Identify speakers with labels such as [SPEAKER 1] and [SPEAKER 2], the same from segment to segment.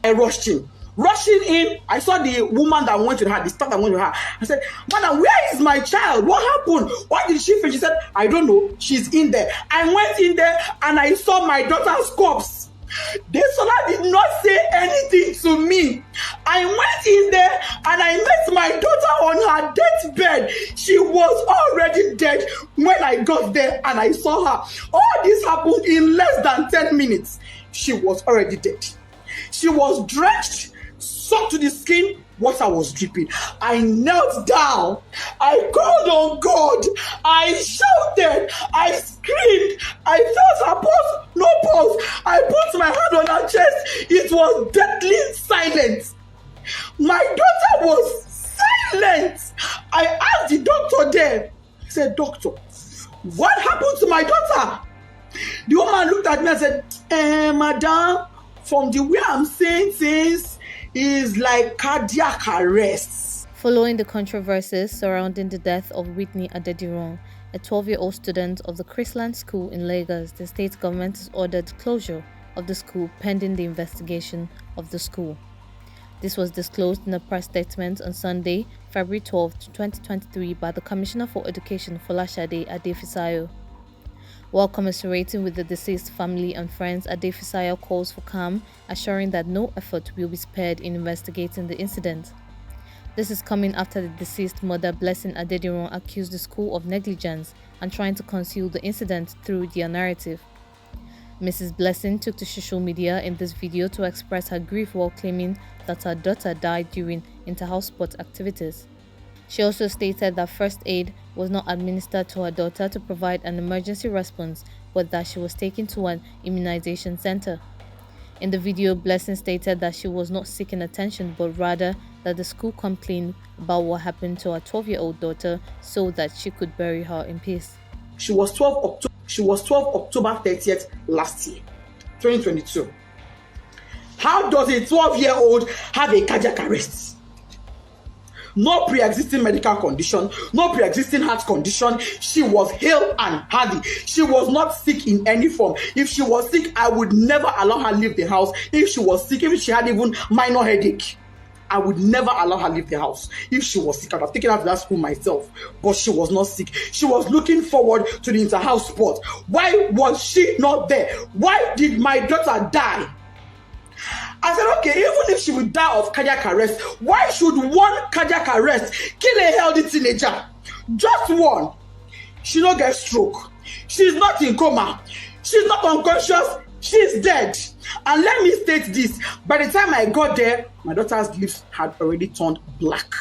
[SPEAKER 1] I rushed in. Rushing in, I saw the woman that went to her, the staff that went to her. I said, "Madam, where is my child? What happened? What did she feel?" She said, "I don't know. She's in there." I went in there and I saw my daughter's corpse. Desola did not say anything to me. I went in there and I met my daughter on her deathbed. She was already dead when I got there and I saw her. All this happened in less than 10 minutes. She was already dead. She was drenched, soaked to the skin. Water was dripping. I knelt down. I called on God. I shouted. I screamed. I felt her pulse. No pulse. I put my hand on her chest. It was deathly silent. My daughter was silent. I asked the doctor there. He said, "Doctor, what happened to my daughter?" The woman looked at me and said, "Madam, from the way I'm saying things, is like cardiac arrest."
[SPEAKER 2] Following the controversies surrounding the death of Whitney Adediran, a 12-year-old student of the CHRISLAND School in Lagos, the state government has ordered closure of the school pending the investigation of the school. This was disclosed in a press statement on Sunday, February 12, 2023 by the Commissioner for Education, Folashade Adefisayo. While commiserating with the deceased family and friends, Adefisayo calls for calm, assuring that no effort will be spared in investigating the incident. This is coming after the deceased mother, Blessing Adediran, accused the school of negligence and trying to conceal the incident through their narrative. Mrs. Blessing took to social media in this video to express her grief while claiming that her daughter died during inter-house sport activities. She also stated that first aid was not administered to her daughter to provide an emergency response, but that she was taken to an immunization center. In the video, Blessing stated that she was not seeking attention, but rather that the school complained about what happened to her 12-year-old daughter so that she could bury her in peace.
[SPEAKER 1] She was 12 October 30th last year, 2022. How does a 12-year-old have a cardiac arrest? No pre-existing medical condition, no pre-existing heart condition. She was hale and healthy. She was not sick in any form. If she was sick, I would never allow her leave the house. If she was sick, if she had even minor headache, I would never allow her leave the house. If she was sick, I'd have taken her to that school myself. But she was not sick. She was looking forward to the inter-house sport. Why was she not there? Why did my daughter die? I said, okay, even if she would die of cardiac arrest, why should one cardiac arrest kill a healthy teenager? Just one. She don't get stroke. She's not in coma. She's not unconscious. She's dead. And let me state this. By the time I got there, my daughter's lips had already turned black.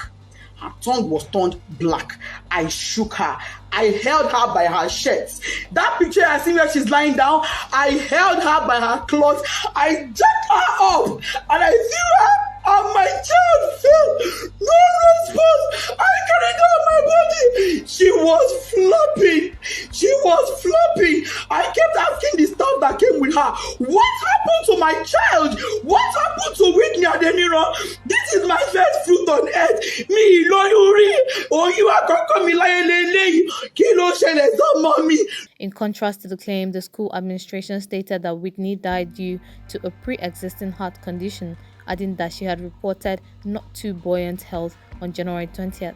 [SPEAKER 1] Her tongue was turned black. I shook her. I held her by her shirt. That picture I see where she's lying down, I held her by her clothes. I jacked her up and I threw her and my child fell. No response. I carried her on my body. She was flopping. She was flopping. I kept asking the staff that came with her, what happened to my child? What happened to Whitney Adeniran? This is my first fruit on earth. Me, Loyuri, or you are coming like
[SPEAKER 2] In contrast to the claim, the school administration stated that Whitney died due to a pre-existing heart condition, adding that she had reported not too buoyant health on January 20th.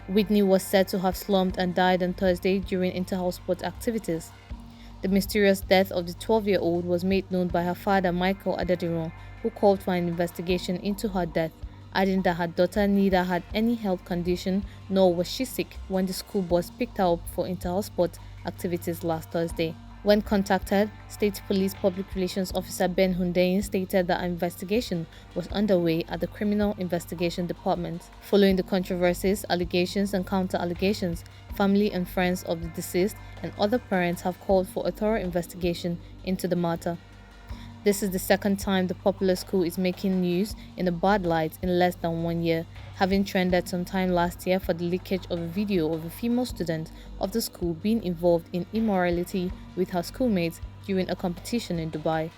[SPEAKER 2] Whitney was said to have slumped and died on Thursday during inter-house sport activities. The mysterious death of the 12-year-old was made known by her father, Michael Adediran, who called for an investigation into her death, adding that her daughter neither had any health condition nor was she sick when the school bus picked her up for inter-house sport activities last Thursday. When contacted, State Police Public Relations Officer Ben Hundeyin stated that an investigation was underway at the Criminal Investigation Department. Following the controversies, allegations and counter-allegations, family and friends of the deceased and other parents have called for a thorough investigation into the matter. This is the second time the popular school is making news in a bad light in less than 1 year, having trended sometime last year for the leakage of a video of a female student of the school being involved in immorality with her schoolmates during a competition in Dubai.